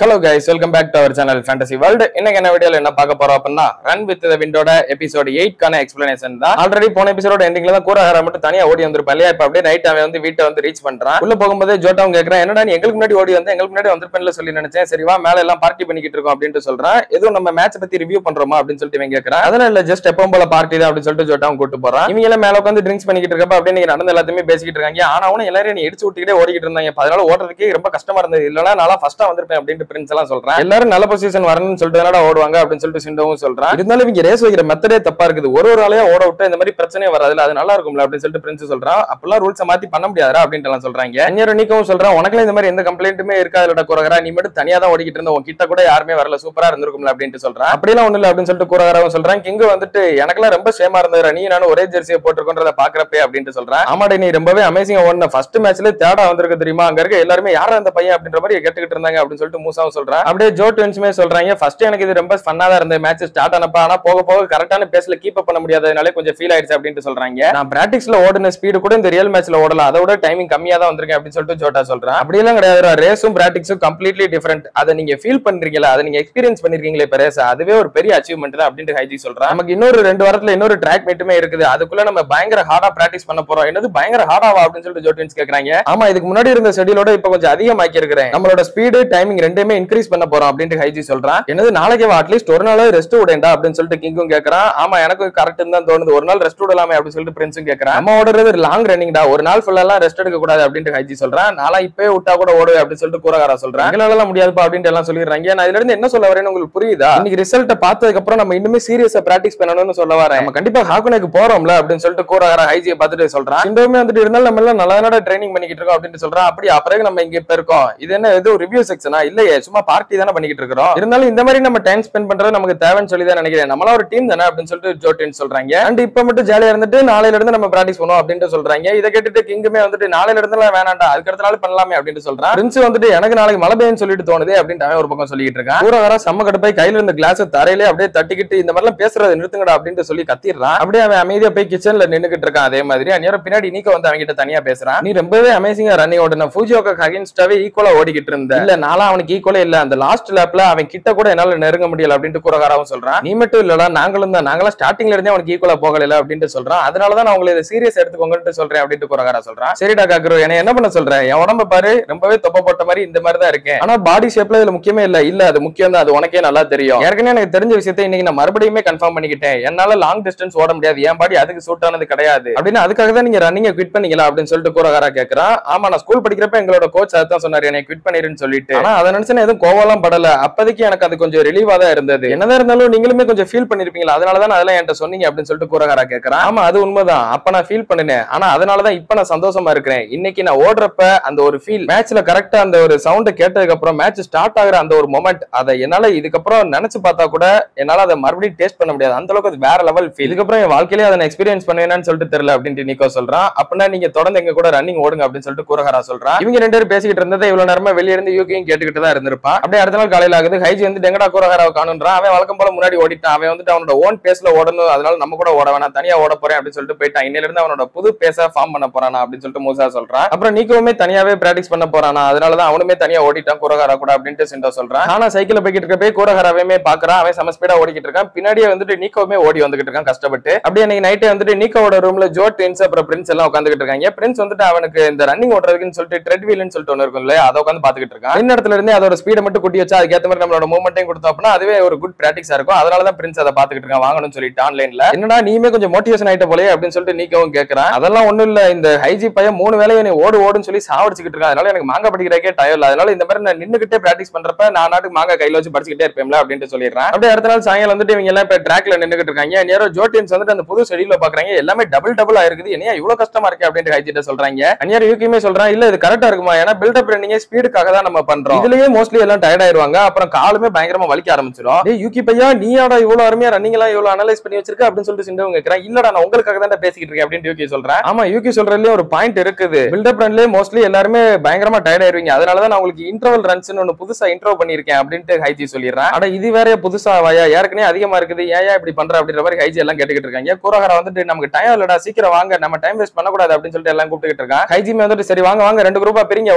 Hello guys, welcome back to our channel Fantasy World. இன்னைக்கு என்ன வீடியோல என்ன பார்க்க போறோம் அப்படின்னா Run with the Windோட எபிசோட் 8 கான எக்ஸ்பிளனேஷன் தான். ஆல்ரெடி போன எபிசோட எண்டிங்ல தான் கூரஹாரா மட்டும் தனியா ஓடி வந்திருப்பான் இல்லையா? இப்ப அப்படியே நைட் அவன் வந்து வீட்டை வந்து ரீச் பண்றான். உள்ள போகும்போது ஜோட்டாவும் கேக்குறான், என்னடா நீ எங்களுக்கு முன்னாடி ஓடி வந்து எங்களுக்கு முன்னாடி வந்திருப்பேன்ல சொல்லி நினைச்சேன். சரி வா மேல எல்லாம் பார்ட்டி பண்ணிக்கிட்டு இருக்கோம் அப்படின்ட்டு சொல்றான். எதுவும் நம்ம மேட்ச் பத்தி ரிவ்யூ பண்றோமா அப்படின்னு சொல்லிட்டு இவன் கேக்குறான். அதெல்லாம் இல்ல, ஜஸ்ட் எப்பவும் போல பார்ட்டி தான் அப்படின்னு சொல்லிட்டு ஜோட்டாவும் கூட்டு போறான். இவங்க எல்லாம் மேல உட்காந்து ட்ரிங்க்ஸ் பண்ணிக்கிட்டு இருக்கப்ப அப்படியே நீங்க நடந்த எல்லாத்தையுமே பேசிக்கிட்டு இருக்காங்க. ஆனா அவனும் எல்லாரும் நீ இடிச்சு விட்டுக்கிட்டே ஓடிக்கிட்டு இருந்தாங்க. அதனால ஓடுறதுக்கே ரொம்ப கஷ்டமா இருந்தது. இல்லனா நான் ஃபர்ஸ்டா வந்திருப்பேன் அப்படின்னு பிரின்ஸ் எல்லாம் சொல்றான். எல்லாரும் நல்ல பொசிஷன் வரணும்னு சொல்லிட்டு ஓடுவாங்க அப்படின்னு சொல்லிட்டு சிண்டவும் சொல்றான். இருந்தாலும் இவங்க ரேஸ் வைக்கிற மெத்தடே தப்பா இருக்குது. ஒரு ஆளையா ஓட விட்டு இந்த மாதிரி பிரச்சனையே வராது, அது நல்லா இருக்கும்ல அப்படின்னு சொல்லிட்டு பிரின்ஸ் சொல்றான். அப்பெல்லாம் ரூல்ஸை மாத்தி பண்ண முடியாதா அப்படின்ட்டு எல்லாம் சொல்றாங்க. அந்நியர் நீக்கவும் சொல்றான், உனக்குலாம் இந்த மாதிரி எந்த கம்ப்ளைண்ட்டுமே இருக்காதுல கூரஹாரா, நீ மட்டும் தனியா தான் ஓடிக்கிட்டு இருந்த, உன் கிட்ட கூட யாருமே வரல, சூப்பரா இருந்திருக்கும்ல அப்படின்ட்டு சொல்றான். அப்படியெல்லாம் ஒண்ணு இல்ல அப்படின்னு சொல்லிட்டு கூரஹாராவும் சொல்றான். கிங்கு வந்துட்டு எனக்கெல்லாம் ரொம்ப சேமா இருந்தது, நீ நானும் ஒரே ஜெர்சியை போட்டுருக்கோன்றத பாக்குறப்பே அப்படின்ட்டு சொல்றான். ஆமாடே நீ ரொம்பவே அமேசிங்கா ஓடுன, ஃபர்ஸ்ட் மேட்ச்ல தேடா வந்திருக்கு தெரியுமா, அங்க இருக்க எல்லாருமே யாரா அந்த பையன் அப்படின்ற மாதிரி கேட்டுக்கிட்டு இருந்தாங்க அப்படின்னு சொல்லிட்டு மூசாவும் சொல்றான். அப்படியே ஜோ ட்வின்ஸுமே சொல்றாங்க, ஃபர்ஸ்ட் எனக்கு இது ரொம்ப ஃபன்னா தான் இருந்தது மேட்ச் ஸ்டார்ட் ஆனப்ப, ஆனா போக போக கரெக்டான பேஸ்ல கீப் அப் பண்ண முடியாதனால கொஞ்சம் ஃபீல் ஆயிடுச்சு அப்படின்ட்டு சொல்றாங்க. நான் பிராக்டிஸ்ல ஓடுன ஸ்பீடு கூட இந்த ரியல் மேட்ச்ல ஓடல, அதோட டைமிங் கம்மியா தான் வந்திருக்கேன் அப்படின்னு சொல்லிட்டு ஜோட்டா சொல்றான். அப்படி எல்லாம் கிடையாது, ரேஸும் பிராக்டிஸும் கம்ப்ளீட்லி டிஃபரெண்ட். அதை நீங்க ஃபீல் பண்றீங்களா, அதை நீங்க எக்ஸ்பீரியன்ஸ் பண்ணிருக்கீங்களே இப்ப ரேஸ், அதுவே ஒரு பெரிய அச்சீவ்மெண்ட் தான் அப்படின்ட்டு ஹைஜி சொல்றான். நமக்கு இன்னொரு 2 வாரத்துல இன்னொரு ட்ராக் மீட்டுமே இருக்குது, அதுக்குள்ள நம்ம பயங்கர ஹார்டா பிராக்டிஸ் பண்ண போறோம். என்னது பயங்கர ஹார்டாவா அப்படின்னு சொல்லிட்டு ஜோ ட்வின்ஸ் கேக்குறாங்க. ஆமா, இதுக்கு முன்னாடி இருந்த ஷெட்யூலோட இப்ப கொஞ்சம் அதிகமாக்கி இருக்கிறேன், நம்மளோட ஸ்பீடு டைமிங் ரெண்டுமே இன்க்ரீஸ் பண்ண போறோம் அப்படின்ட்டு ஹைஜி சொல்றான். என்னது நாளைக்கு அட்லீஸ்ட் ஒரு நாள் ரெஸ்ட் விடேண்டா அப்படின்னு சொல்லிட்டு கிங்கும் கேக்குறான். ஆமா எனக்கு கரெக்ட் தான் தோணுது, ஒரு நாள் ரெஸ்ட் விடலாமே அப்படின்னு சொல்லிட்டு பிரின்ஸும் கேக்குறான். நம்ம ஓடுறது லாங் ரன்னிங் டா, ஒரு நாள் ஃபுல்லா எல்லாம் ரெஸ்ட் எடுக்க கூடாது அப்படின்ட்டு ஹைஜி சொல்றான். நாளா இப்பவே விட்டா கூட ஓடுவே அப்படின்னு சொல்லிட்டு கூரஹாரா சொல்றான். எங்களால முடியாதுப்பா அப்படின்ட்டு எல்லாம் சொல்லிடுறாங்க. நான் இதுல இருந்து என்ன சொல்ல வரேன்னு உங்களுக்கு புரியுதா? இன்னைக்கு ரிசல்ட் பார்த்ததுக்கு அப்புறம் நம்ம இன்னுமே சீரியஸா பிராக்டிஸ் பண்ணணும்னு சொல்ல வரேன். நம்ம கண்டிப்பா ஹாக்குனேக்கு போறோம்ல அப்படின்னு சொல்லிட்டு கூரஹாரா ஹைஜியை பார்த்துட்டு சொல்றான். இந்தமே வந்துட்டு இருந்தாலும் நம்ம எல்லாம் நல்லா ட்ரைனிங் பண்ணிக்கிட்டு இருக்கோம் அப்படின்னு சொல்றான். அப்படி அப்புறம் நம்ம இங்க இப்ப இருக்கோம், இது என்ன ஏதோ ரிவ்யூ செக்ஷனா இல்லையே, சும்மா பார்ட்டி தானே பண்ணிக்கிட்டு இருக்கோம். இருந்தாலும் இந்த மாதிரி நம்ம டைம் ஸ்பெண்ட் பண்றது நமக்கு தேவைன்னு சொல்லி தான் நினைக்கிறேன், நம்மளா ஒரு டீம் தானே அப்படின்னு சொல்லிட்டு ஜோ ட்வின்ஸ் சொல்றாங்க. அண்ட் இப்ப மட்டும் ஜாலியா இருந்துட்டு நாளையில இருந்து நம்ம பிராக்டிஸ் பண்ணுவோம் அப்படின்னு சொல்றாங்க. இதை கேட்டுட்டு கிங்குமே வந்துட்டு நாளையில இருந்து வேணாண்டா, அதுக்கு அடுத்த நாள் பண்ணலாமே அப்படின்னு சொல்றான். பிரின்ஸ் வந்துட்டு எனக்கு நாளைக்கு மழை பெய்யும் சொல்லிட்டு தோணுது அப்படின்னு அவன் ஒரு பக்கம் சொல்லிட்டு இருக்கான். கூரஹாரா செம்ம கடுப்பாய் கையில இருந்த கிளாஸ் தரையிலே அப்படியே தட்டிக்கிட்டு இந்த மாதிரிலாம் பேசுறதை நிறுத்துங்கடா அப்படின்னு சொல்லி கத்திடுறான். அப்படியே அவன் அமைதியா போய் கிச்சன்ல நின்னுக்கிட்டு இருக்கான். அதே மாதிரி அந்நேரம் பின்னாடி நீக்க வந்து அவங்க கிட்ட தனியா பேசுறான். நீ ரொம்பவே அமேசிங்கா ரன்னிங் ஓடுன, ஃபூஜியோகாக்கு அகைன்ஸ்டாவே ஈக்குவலா ஓடிக்கிட்டு இருந்த, இல்ல நாளா அவனுக்கு ஈக்குவலே இல்ல, அந்த லாஸ்ட் லேப்ல அவன் கிட்ட கூட என்னால நெருங்க முடியல அப்படின்ட்டு கூரஹாராவும் சொல்றான். நீ மட்டும் இல்லடா, நாங்களும் தான், நாங்களாம் ஸ்டார்டிங்ல இருந்தே அவனுக்கு ஈக்குவலா போகல அப்படின்ட்டு சொல்றான். அதனாலதான் நான் உங்களை இதை சீரியஸ் எடுத்துக்கோங்கன்னு சொல்றேன் அப்படின்ட்டு கூரஹாரா சொல்றான். சரிடா காக்ரோ, என்ன பண்ண சொல்றேன், என் உடம்ப பாரு ரொம்பவே தொப்ப போட்ட மாதிரி இந்த மாதிரி தான் இருக்கேன், ஆனா பாடி ஷேப்ல இதுல முக்கியமே இல்ல அது முக்கியம் தான், அது உனக்கே நல்லா தெரியும். ஏற்கனவே எனக்கு தெரிஞ்ச விஷயத்தை இன்னைக்கு நான் மறுபடியுமே கன்ஃபார்ம் பண்ணிக்கிட்டேன், என்னால லாங் டிஸ்டன்ஸ் ஓட முடியாது, என் பாடி அதுக்கு சூட் ஆனது கிடையாது அப்படின்னு, அதுக்காக தான் நீங்க ரன்னிங்க குவிட் பண்ணீங்களா அப்படின்னு சொல்லிட்டு கூரஹாரா கேக்குறான். ஆமா, நான் ஸ்கூல் படிக்கிறப்ப எங்களோட கோச் அதான் சொன்னாரு, என்னை குவிட் பண்ணிருன்னு சொல்லிட்டு. ஆனா அதை நினைச்சு எதுவும் கோவலாம் படல, அப்போதைக்கு எனக்கு அது கொஞ்சம் ரிலீவா தான் இருந்தது. என்னதான் இருந்தாலும் நீங்களுமே கொஞ்சம் ஃபீல் பண்ணிருப்பீங்களா, அதனாலதான் அதெல்லாம் என்கிட்ட சொன்னீங்க அப்படின்னு சொல்லிட்டு கூரஹாரா கேக்குறான். ஆமா அது உண்மைதான், அப்ப நான் ஃபீல் பண்ணினேன், ஆனா அதனாலதான் இப்ப நான் சந்தோஷமா இருக்கிறேன். இன்னைக்கு நான் ஓடுறப்ப அந்த ஒரு ஃபீல், மேட்ச்ல கரெக்டா அந்த ஒரு சவுண்ட் கேட்டதுக்கு அப்புறம் மேட்ச் ஸ்டார்ட் ஆகுற அந்த ஒரு மொமெண்ட், அதை என்னால இதுக்கப்புறம் நினைச்சு பார்த்தா கூட என்னால அதை மறுபடியும் டேஸ்ட் பண்ண முடியாது, அந்த அளவுக்கு அது வேற லெவல் ஃபீல். இதுக்கப்புறம் என் வாழ்க்கையிலே அதை எக்ஸ்பீரியன்ஸ் பண்ணுவேன்னு சொல்லிட்டு தெரியல அப்படின்ட்டு நிக்கோ சொல்றான். அப்படின்னா நீங்க தொடர்ந்து எங்க கூட ரன்னிங் ஓடுங்க அப்படின்னு சொல்லிட்டு கூரஹாரா சொல்றான். இவங்க 2 பேரும் பேசிக்கிட்டு இருந்ததை இவ்வளவு நேரமா வெளியே இருந்து யூகியும் கேட்டுக்கிட்டு தான் இருந்திருப்பான். அப்படியே அடுத்த நாள் காலையில ஆகுது. ஹைஜி வந்து எங்கடா கூரஹாராவை காணுன்றான். அவன் வழக்கம் போல முன்னாடி ஓடிட்டான். அவன் வந்துட்டு அவனோட ஓன் பேஸ்ல ஓடணும், அதனால நம்ம கூட ஓட வேணாம், தனியா ஓட போறேன் அப்படின்னு சொல்லிட்டு போயிட்டான். இன்னையில இருந்து அவனோட புது பேஸ ஃபார்ம் பண்ண போறானா அப்படின்னு சொல்லிட்டு மூசா சொல்றான். அப்புறம் நீக்கோவுமே தனியாவே பிராக்டிஸ் பண்ண போறானா, அதனாலதான் அவனுமே தனியா ஓடிட்டான் கூரஹாரா கூட அப்படின்ட்டு சிண்டோ சொல்றான். ஆனா சைக்கிள் போய்கிட்டு இருக்க போய் கூரஹாராவே பாக்குறான். அவன் சம ஸ்பீடா ஓடிக்கிட்டு இருக்கான். பின்னாடியே வந்துட்டு நீக்கோவுமே ஓடி வந்துகிட்டு இருக்கான் கஷ்டப்பட்டு. அப்படியே அன்னைக்கு நைட்டே வந்துட்டு நீக்கோவோட ரூம்ல ஜோ ட்வின்ஸ் அப்புறம் பிரின்ஸ் எல்லாம் உட்காந்துக்கிட்டு இருக்காங்க. பிரின்ஸ் வந்துட்டு அவனுக்கு இந்த ரன்னிங் ஓடுறதுக்குன்னு சொல்லிட்டு ட்ரெட் வீல்னு சொல்லிட்டு ஒன்று இருக்கும் இல்லையா, அதை உட்காந்து பாத்துக்கிட்டு இருக்கான். இந்த இடத்துல இருந்து அதோட ஸ்பீடை மட்டும் கூட்டி வச்சா அதுக்கேற்ற மாதிரி நம்மளோட மூவ்மெண்ட்டையும் கொடுத்தோம் அப்படின்னா அதுவே ஒரு குட் பிராக்டிஸா இருக்கும். அதனாலதான் பிரின்ஸ் அதை பாத்துக்கிட்டு இருக்கான் வாங்கணும்னு சொல்லிட்டு ஆன்லைன்ல. என்னடா நீமே கொஞ்சம் மோட்டிவேஷன் ஆயிட்ட போலே அப்படின்னு சொல்லிட்டு நீக்கவும் கேட்கறான். அதெல்லாம் ஒண்ணும் இல்ல, இந்த ஹைஜி பையன் 3 வேலையை நீ ஓடுன்னு சொல்லி சாவடிச்சுக்கிட்டு இருக்கான், அதனால எனக்கு மாங்கா படிக்கிறக்கே டயம் இல்ல, அதனால இந்த மாதிரி நான் நின்னுகிட்டே பிராக்டிஸ் பண்றப்ப நான் நாட்டுக்கு மாங்கா கையில வச்சு படிச்சுக்கிட்டே இருப்பேன்ல அப்படின்ட்டு சொல்லிடுறான். அப்படியே அடுத்த நாள் சாயங்காலம் வந்துட்டு இவங்க எல்லாம் இப்ப ட்ராக்ல நின்னுகிட்டு இருக்காங்க. நேரோ ஜோ ட்வின்ஸ் வந்துட்டு அந்த புது ஷெட்யூல்ல பாக்குறாங்க, எல்லாமே டபுள் ஆயிருக்குது, என்ன இவ்வளவு கஷ்டமா இருக்கு அப்படின்ட்டு ஹைஜிட்ட சொல்றாங்க. அந்நியார் யூகியுமே சொல்றான், இல்ல இது கரெக்டா இருக்குமா, ஏன்னா பில்டப் ரன்னிங் ஸ்பீடுக்காக தான் நம்ம பண்றோம், இதுலயே மோஸ்ட்லி எல்லாம் டயர்ட் ஆயிருவாங்க, அப்புறம் காலுமே பயங்கரமா வலிக்க ஆரம்பிச்சிடும். டேய் யூகி பையா, நீயாடா இவ்வளவு அருமையா ரன்னிங் எல்லாம் இவ்வளவு அனலைஸ் பண்ணி வச்சிருக்க அப்படின்னு சொல்லிட்டு சிண்டவும் கேக்குறான். இல்லடா நான் உங்களுக்காக தான் பேசிக்கிட்டு இருக்கேன் அப்படின்னு யூகி சொல்றேன். ஆமா யூகி சொல்றதுலயே ஒரு பாயிண்ட் இருக்குது, பில்டப் ரன்லயே மோஸ்ட்லி எல்லாருமே பயங்கரமா டயர்ட் ஆயிருவீங்க, அதனாலதான் நான் உங்களுக்கு இன்டர்வல் ரன்ஸ் ஒன்னு புதுசா இன்ட்ரோ பண்ணிருக்கேன் அப்படின்ட்டு ஹைஜி சொல்லிடுறேன். அட இது வேற புதுசா வாயா, ஏற்கனவே அதிகமா இருக்குது, ஏன் இப்படி பண்ற அப்படின்ற மாதிரி ஹைஜி எல்லாம் கேட்டுக்கிட்டு இருக்காங்க. கூரஹாரா வந்துட்டு நமக்கு டைம் இல்லடா, சீக்கிரம் வாங்க, நம்ம டைம் வேஸ்ட் பண்ணக்கூடாது அப்படின்னு சொல்லிட்டு எல்லாம் கூப்பிட்டுக்கிட்டு இருக்கான். ஹைஜிமே வந்துட்டு சரி வாங்க 2 குரூப்பா பிரிங்க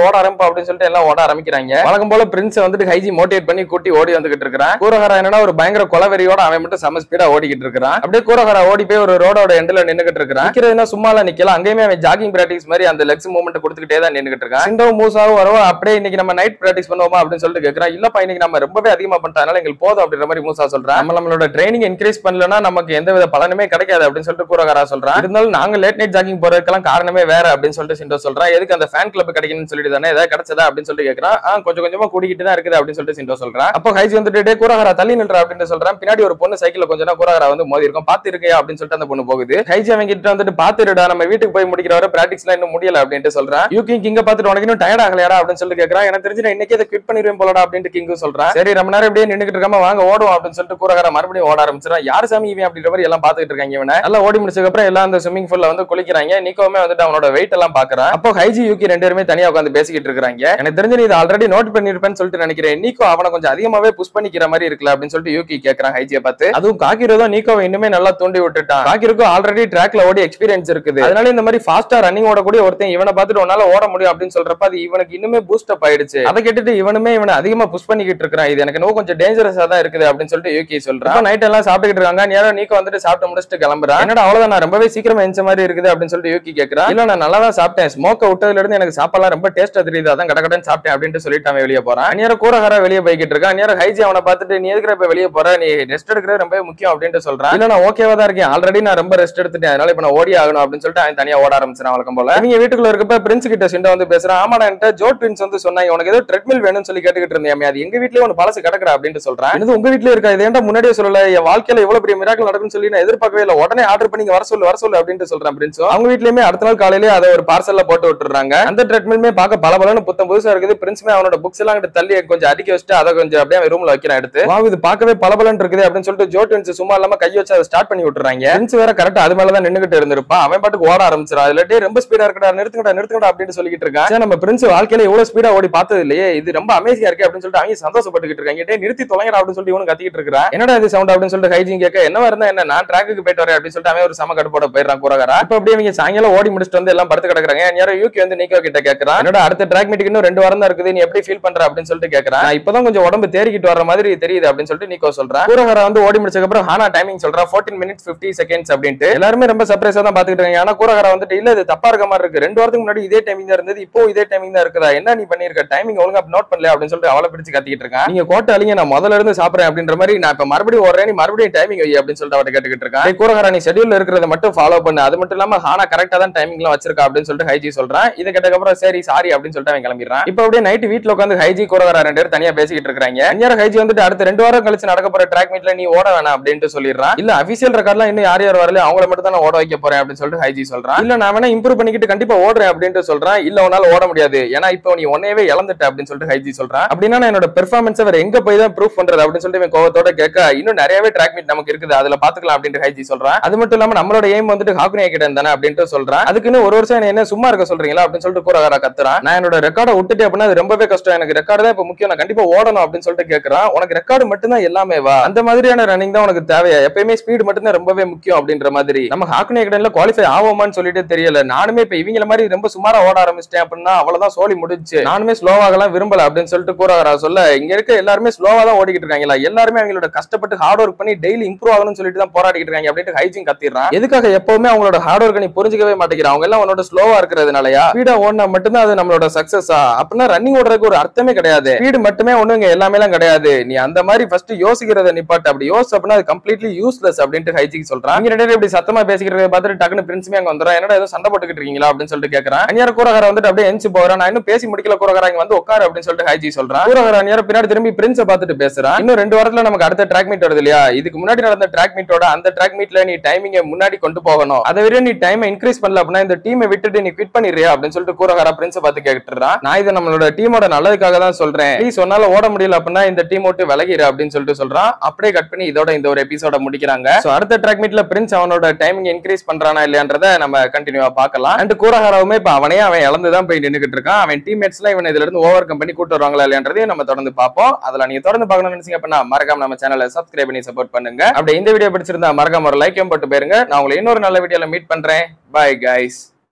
ஓட ஆரம்பிப்போம் அப்படின்னு சொல்லிட்டு எல்லாம் ஓட ஆரம்பிக்கிறாங்க. வழக்கம் போல பிரின்ஸ் வந்துட்டு ஹைஜி மோட்டிவேட் பண்ணி கூட்டி ஓடி வந்துகிட்டு இருக்கான். கூரஹாரா என்னன்னா ஒரு பயங்கர கொலவெறியோட அவன் மட்டும் செம ஸ்பீடா ஓடிக்கிட்டு இருக்கான். அப்படியே கூரஹாரா ஓடி போய் ஒரு ரோடோட எண்ட்ல நின்னுகிட்டு இருக்கான். நிக்கிறதுனா சும்மால நிக்கல, அங்கேயுமே அவன் ஜாகிங் பிராக்டிஸ் மாதிரி அந்த லெக்ஸ் மூவ்மெண்ட் கொடுத்துக்கிட்டே தான் நின்னுகிட்டு இருக்கான். சிண்டோ மூசாவும் வரவோ அப்படியே இன்னைக்கு நம்ம நைட் பிராக்டிஸ் பண்ணுவோமா அப்படின்னு சொல்லிட்டு கேக்குறான். இல்லப்பா இன்னைக்கு நம்ம ரொம்பவே அதிகமா பண்ணிட்டனால எங்களுக்கு போதும் அப்படின்ற மாதிரி மூசா சொல்றான். நம்மளோட ட்ரைனிங் இன்க்ரீஸ் பண்ணலனா நமக்கு எந்தவித பலனுமே கிடைக்காது அப்படின்னு சொல்லிட்டு கூரஹாரா சொல்றான். இருந்தாலும் நாங்க லேட் நைட் ஜாகிங் போறதுக்கெல்லாம் காரணமே வேற அப்படின்னு சொல்லிட்டு சிண்டோ சொல்றான். எதுக்கு அந்த ஃபேன் கிளப் கிடைக்கணும்னு சொல்லிட்டு தானே ஏதாவது கிடைச்சதா அப்படின்னு சொல்லிட்டு கேக்குறான். கொஞ்சம் கொஞ்சமா கூடிக்கிட்டு தான் இருக்குது அப்படின்னு சொல்லிட்டு சிண்டோ சொல்றான். அப்போ ஹைஜி வந்துட்டு கூரஹாரா தள்ளி நில்றா அப்படின்னு சொல்றான். பின்னாடி ஒரு பொண்ணு சைக்கிள்ல கொஞ்சம் கூரஹாரா வந்து மோதி இருக்கும். பாத்து இருக்கையா அப்படின்னு சொல்லிட்டு அந்த பொண்ணு போகுது. ஹைஜி அவங்க கிட்ட வந்துட்டு பாத்துடா நம்ம வீட்டுக்கு போய் முடிக்கிற வரை பிராக்டிஸ்லாம் இன்னும் முடியல அப்படின்னு சொல்றான். யூகி கிங்க பாத்துட்டு உனக்கு இன்னும் டயர்ட் ஆகலையா அப்படின்னு சொல்லிட்டு கேக்குறான். எனக்கு தெரிஞ்சு நான் இன்னைக்கு இதை குவிட் பண்ணிடுவேன் போலடா அப்படின்னு கிங்கு சொல்றான். சரி ரொம்ப நேரம் இப்படியே நின்னுக்கிட்டு இருக்காம வாங்க ஓடும் அப்படின்னு சொல்லிட்டு கூரஹாரா மறுபடியும் ஓட ஆரம்பிச்சிடான். யாரு சாமி இவன் அப்படின்ற மாதிரி எல்லாம் பாத்துக்கிட்டு இருக்காங்க. இவனை நல்லா ஓடி முடிச்சதுக்கு அப்புறம் எல்லாம் அந்த ஸ்விமிங் பூல்ல வந்து குளிக்கிறாங்க. நிக்கோமே வந்துட்டு அவனோட வெயிட் எல்லாம் பாக்குறான். அப்போ ஹைஜி யூகி ரெண்டு பேருமே தனியா உட்காந்து பேசிக்கிட்டு இருக்காங்க. எனக்கு தெரிஞ்சு நீ இதை ஆல்ரெடி நோட் பண்ணிருப்பேன்னு சொல்லிட்டு நினைக்கிறேன். நீக்கோ அவனை கொஞ்சம் அதிகமாவே புஷ் பண்ணிக்கிற மாதிரி இருக்குல்ல அப்படின்னு சொல்லிட்டு யூகி கேக்குறான் ஹைஜியை பார்த்து. அதுவும் காக்கிரோ தான் நீக்கோவை இன்னுமே நல்லா தூண்டி விட்டுட்டான். காக்கிரோக்கு ஆல்ரெடி ட்ராக்ல ஓடி எக்ஸ்பீரியன்ஸ் இருக்குது. அதனால இந்த மாதிரி ஃபாஸ்டா ரன்னிங் ஓடக்கூடிய ஒருத்தன் இவனை பார்த்துட்டு உன்னால ஓட முடியும் அப்படின்னு சொல்றப்ப அது இவனுக்கு இன்னுமே பூஸ்ட் அப் ஆயிடுச்சு. அதை கேட்டுட்டு இவனுமே இவனை அதிகமா புஷ் பண்ணிக்கிட்டு இருக்கான். இது எனக்கு இன்னும் கொஞ்சம் டேஞ்சரஸா தான் இருக்குது அப்படின்னு சொல்லிட்டு யூகி சொல்றான். நைட் எல்லாம் சாப்பிட்டுக்கிட்டு இருக்காங்க. நேரம் நீக்கோ வந்துட்டு சாப்பிட்டு முடிச்சுட்டு கிளம்புறான். என்னடா அவ்வளவுதான் நான் ரொம்பவே சீக்கிரமா எந்த மாதிரி இருக்குது அப்படின்னு சொல்லிட்டு யூகி கேக்குறான். இல்ல நான் நல்லா தான் சாப்பிட்டேன். ஸ்மோக்க விட்டதுல இருந்து எனக்கு சாப்பாடுலாம் ரொம்ப டேஸ்டா தெரியுது. அதான் கடகடன்னு சாப்பிட்டேன் அப்படின்னு சொல்லிட்டு அவன் வெளியே போறான். நேரம் கூரஹாரா வெளியே போய்கிட்டு இருக்கான். நேரம் ஹைஜி அவனை பார்த்துட்டு நீ எதுக்கு இப்ப வெளியே போற, நீ ரெஸ்ட் எடுக்கிறது ரொம்ப முக்கியம் அப்படின்னு சொல்றான். இல்ல நான் ஓகேவா தான் இருக்கேன், ஆல்ரெடி நான் ரொம்ப ரெஸ்ட் எடுத்துட்டேன், அதனால இப்ப நான் ஓடி ஆகணும் அப்படின்னு சொல்லிட்டு அவன் தனியா ஓட ஆரம்பிச்சான் வழக்கம் போல. நீங்க வீட்டுக்குள்ள இருக்கப்ப பிரின்ஸ் கிட்ட சிண்டா வந்து பேசுறான். ஆமா என்கிட்ட ஜோ ட்வின்ஸ் வந்து சொன்னாங்க உனக்கு ஏதோ ட்ரெட்மில் வேணும்னு சொல்லி கேட்டுக்கிட்டு இருந்தேன். அது எங்க வீட்லயே ஒன்னு பழசு கிடக்குறா அப்படின்னு சொல்றான். இது உங்க வீட்லயே இருக்கா, இது ஏன்டா முன்னாடியே சொல்லல, என் வாழ்க்கையில எவ்வளவு பெரிய மிராக்கிள் நடக்கும்னு சொல்லி நான் எதிர்பார்க்கவே இல்லை, உடனே ஆர்டர் பண்ணி வர சொல்லு அப்படின்னு சொல்றான் பிரின்ஸ். அவங்க வீட்லயுமே அடுத்த நாள் காலையிலே அதை ஒரு பார்சல்ல போட்டு விட்டுறாங்க. அந்த ட்ரெட்மில்மே பார்க்க பலபலன்னு புத்தம் புதுசா இருக்குது. பிரின்ஸ்மே அவனோட புக்ஸ் எல்லாம் தள்ளி கொஞ்சம் அடுக்கி வச்சுட்டு அதை கொஞ்சம் அப்படியே ரூம்ல வைக்கிறான் எடுத்து. இது பார்க்கவே பலபலன்னு இருக்குது அப்படின்னு சொல்லிட்டு ஜோ ட்வின்ஸ் சும்மா இல்லாம கை வச்சு அதை ஸ்டார்ட் பண்ணி விட்டுறாங்க. பிரின்ஸ் வேற கரெக்டா அது மேலதான் நின்னுகிட்டு இருந்திருப்பான். அவன் பாட்டுக்கு ஓட ஆரம்பிச்சிடான். இல்லாட்டி ரொம்ப ஸ்பீடா இருக்கடா, நிறுத்துங்கடா அப்படின்னு சொல்லிட்டு இருக்கான். நம்ம பிரின்ஸ் வாழ்க்கையில எவ்வளவு ஸ்பீடா ஓடி பார்த்தது இல்லையே, இது ரொம்ப அமேசிங்கா இருக்கு அப்படின்னு சொல்லிட்டு அவங்க சந்தோஷப்பட்டுக்கிட்டு இருக்காங்க. நிறுத்தி தொலைங்கடா அப்படின்னு சொல்லிட்டு இவனு கத்திக்கிட்டு இருக்கான். என்னடா இது சவுண்ட் அப்படின்னு சொல்லிட்டு ஹைஜின் கேட்க என்னவா இருந்தா என்ன, நான் ட்ராக்குக்கு போயிட்டு வரேன் அப்படின்னு சொல்லிட்டு அவன் ஒரு சம கடுப்போட போயிடுறான் கூரஹாரா. இப்ப அப்படியே அவங்க சாயங்காலம் ஓடி முடிச்சுட்டு வந்து எல்லாம் படுத்து கிடக்குறாங்க. யாரும் யூகி வந்து நீக்கோ கிட்ட கேட்கறான். என்னோட அடுத்த ட்ராக் மீட்டுக்கு இன்னும் 2 வாரம் தான் இருக்குது, நீ எப்படி ஃபீல் பண்ற அப்படின்னு சொல்லிட்டு கேட்கறான். இப்பதான் கொஞ்சம் உடம்பு தேறிக்கிட்டு வர மாதிரி தெரியுது அப்படின்னு சொல்லிட்டு நீக்கோ சொல்றான். கூரஹாரா வந்து ஓடி முடிச்சதுக்கு அப்புறம் ஹானா டைமிங் சொல்றா 14 minutes 50 seconds அப்படின்ட்டு. எல்லாருமே ரொம்ப சர்ப்ரைஸா தான் பாத்துக்கிட்டு இருக்காங்க. ஆனா கூரஹாரா வந்துட்டு இல்ல இது தப்பா இருக்க மாதிரி இருக்கு, 2 வாரத்துக்கு முன்னாடி இதே டைமிங் தான் இருந்தது, இப்போ இதே டைமிங் தான் இருக்குதா, என்ன நீ பண்ணிருக்க, டைமிங் ஒழுங்கா நோட் பண்ணல அப்படின்னு சொல்லிட்டு அவளை பிடிச்சு கத்திக்கிட்டு இருக்கான். நீங்க கோட்டை அழிங்க, நான் முதல்ல இருந்து சாப்பிடுறேன் அப்படின்ற மாதிரி, நான் இப்ப மறுபடியும் ஓடுறேன், நீ மறுபடியும் டைமிங் வை அப்படின்னு சொல்லிட்டு அவட்ட கேட்டுக்கிட்டு இருக்கான். கூரஹாரா நீ ஷெட்யூல்ல இருக்கிறத மட்டும் ஃபாலோ பண்ணு, அது மட்டும் இல்லாம ஹானா கரெக்டா தான் டைமிங் எல்லாம் வச்சிருக்கா அப்படின்னு சொல்லிட்டு ஹைஜி சொல்றான். இதை கேட்டதுக்கு அப்புறம் சரி சாரி அப்படின்னு சொல்லிட்டு அவன் கிளம்பிடுறான். இப்ப அப்படியே நைட் வீட்டுல உட்காந்து ஹைஜி கூரஹாரா 2 பேரும் தனியா பேசிக்கிட்டு இருக்காங்க. அந்நேரம் ஹைஜி வந்துட்டு அடுத்த 2 வாரம் கழிச்சு நடக்க போற ட்ராக் மீட்ல நீ ஓட வேணாம் அப்படின்ட்டு சொல்லிடுறான். இல்ல அபிஷியல் ரெக்கார்ட்லாம் இன்னும் யார் வரல, அவங்கள மட்டும் தான் நான் ஓட வைக்க போறேன் அப்படின்னு சொல்லிட்டு ஹைஜி சொல்றான். இல்ல நான் வேணா இம்ப்ரூவ் பண்ணிக்கிட்டு கண்டிப்பா ஓடுறேன் அப்படின்ட்டு சொல்றான். இல்ல உன்னால ஓட முடியாது, ஏன்னா இப்போ நீ ஒன்னையவே இழந்துட்ட அப்படின்னு சொல்லிட்டு ஹைஜி சொல்றான். அப்படின்னா நான் என்னோட பெர்ஃபார்மன்ஸ் வேற எங்க போய் தான் ப்ரூஃப் பண்றது அப்படின்னு சொல்லிட்டு கோவத்தோட கேட்க, இன்னும் நிறையவே ட்ராக் மீட் நமக்கு இருக்குது, அதுல பாத்துக்கலாம் அப்படின்னு ஹைஜி சொல்றான். அது மட்டும் இல்லாம நம்மளோட எய்ம் வந்துட்டு ஹாக்குனே கிட்ட தானே அப்படின்ட்டு சொல்றான். அதுக்குன்னு ஒரு வருஷம் என்ன சும்மா இருக்க சொல்றீங்களா அப்படின்னு சொல்லிட்டு கூரஹாரா கத்துறான். நான் என்னோட ரெக்கார்டை விட்டுட்டு அப்படின்னா அது ரொம்பவே கஷ்டம், எனக்கு ரெக்கார்டு தான் இப்ப முக்கியம், நான் கண்டிப்பா ஓடணும் அப்படின்னு சொல்லிட்டு கேட்கறான். உனக்கு ரெக்கார்டு மட்டும் தான் எல்லாமே வா, அந்த மாதிரியான ரன்னிங் தான் உனக்கு தேவையா, எப்பயுமே ஸ்பீடு மட்டும் தான் ரொம்பவே முக்கியம் அப்படின்ற மாதிரி. நம்ம ஹாக்குனே கிட்ட குவாலிஃபை ஆவோமான்னு சொல்லிட்டு தெரியல. நானுமே இப்ப இவங்கள மாதிரி ரொம்ப சுமாரா ஓட ஆரம்பிச்சிட்டேன் அப்படின்னா அவ்வளவுதான் சோலி முடிஞ்சு, நானுமே ஸ்லோவாகலாம் விரும்பல அப்படின்னு சொல்லிட்டு கூரஹாரா சொல்ல, இங்க இருக்க எல்லாருமே ஸ்லோவா தான் ஓடிக்கிட்டு இருக்காங்களா, எல்லாருமே அவங்களோட கஷ்டப்பட்டு ஹார்ட் ஒர்க் பண்ணி டெய்லி இம்ப்ரூவ் ஆகணும்னு சொல்லிட்டு தான் போராடிக்கிட்டு இருக்காங்க அப்படின்ட்டு ஹைஜின் கத்திடுறான். எதுக்காக எப்பவுமே அவங்களோட ஹார்ட் ஒர்க் நீ புரிஞ்சுக்கவே மாட்டேங்கிறான், அவங்க எல்லாம் உன்னோட ஸ்லோவா இருக்கிறதுனாலயா, ஸ்பீடா ஓடினா மட்டும்தான் அது நம்மளோட சக்சஸா, அப்படின்னா ரன்னிங் ஓடுறதுக்கு ஒரு அர்த்தமே கிடையாது, ஸ்பீடு மட்டுமே ஒண்ணுங்க எல்லாமே எல்லாம் கிடையாது, நீ அந்த மாதிரி ஃபர்ஸ்ட் யோசிக்கிறத நிப்பாட்டு, அப்படி யோசி அப்படின்னா அது கம்ப்ளீட்லி யூஸ்லெஸ் அப்படின்ட்டு ஹைஜிக்கு சொல்றான். இங்க 2 பேரும் இப்படி சத்தமா பேசிக்கிறத பார்த்துட்டு டக்குனு பிரின்ஸ்மே அங்க வந்துறான். என்னடா ஏதோ சண்டை போட்டுக்கிட்டு இருக்கீங்களா அப்படின்னு சொல்லிட்டு கேட்கறான். அந்நியார கூரஹாரா வந்துட்டு அப்படியே எஞ்சி போறான். நான் இன்னும் பேசி முடிக்கல கூரஹாரா, இங்க வந்து உட்காரு அப்படின்னு சொல்லிட்டு ஹைஜி சொல்றான். கூரஹாரா அந்நியார பின்னாடி திரும்பி பிரின்ஸை பார்த்துட்டு பேசுறான். இன்னும் 2 வாரத்துல நமக்கு அடுத்த ட்ராக் மீட் வருது இல்லையா, இதுக்கு முன்னாடி நடந்த ட்ராக் மீட்டோட அந்த ட்ராக் மீட்ல நீ டைமிங்க முன்னாடி கொண்டு போகணும், அதை விட நீ டைமை இன்க்ரீஸ் பண்ணல அப்படின்னா இந்த டீமை விட்டுட்டு நீ குவிட் பண்ணிடுறியா அப்படின்னு சொல்லிட்டு கூரஹாரா பிரின்ஸை பார்த்து கேட்டுறான். நான் இதை நம்மளோட டீமோட நல்லதுக்காக தான் சொல்றேன், ப்ளீஸ் சொன்னால ஓட முடியல அப்படின்னா இந்த டீம் விட்டு விலகிரு அப்படின்னு சொல்லிட்டு சொல்றான். அப்படியே கட் பண்ணி இதோட இந்த ஒரு எபிசோட முடிக்கிறாங்க. சோ அடுத்த ட்ராக் மீட்ல பிரின்ஸ் அவனோட டைமிங் இன்க்ரீஸ் பண்றானா இல்லையான்றதை நம்ம கண்டினியூவா பார்க்கலாம். அண்ட் கூரஹாராவுமே இப்ப அவன் இழந்துதான் போய் நின்னுகிட்டு இருக்கான். அவன் டீம்மேட்ஸ் எல்லாம் இவன் இதுல இருந்து ஓவர் கம் பண்ணி கூட்டு வருவாங்களா இல்லையான்றதையும் நம்ம தொடர்ந்து பார்ப்போம். அதுல நீங்க தொடர்ந்து பார்க்கணும்னு நினைச்சீங்க அப்படின்னா மறக்காம நம்ம சேனலை சப்ஸ்கிரைப் பண்ணி சப்போர்ட் பண்ணுங்க. அப்படி இந்த வீடியோ பிடிச்சிருந்தா மறக்காம ஒரு லைக்கையும் போட்டு போயிருங்க. நான் உங்களை இன்னொரு நல்ல வீடியோல மீட் பண்றேன். Bye guys.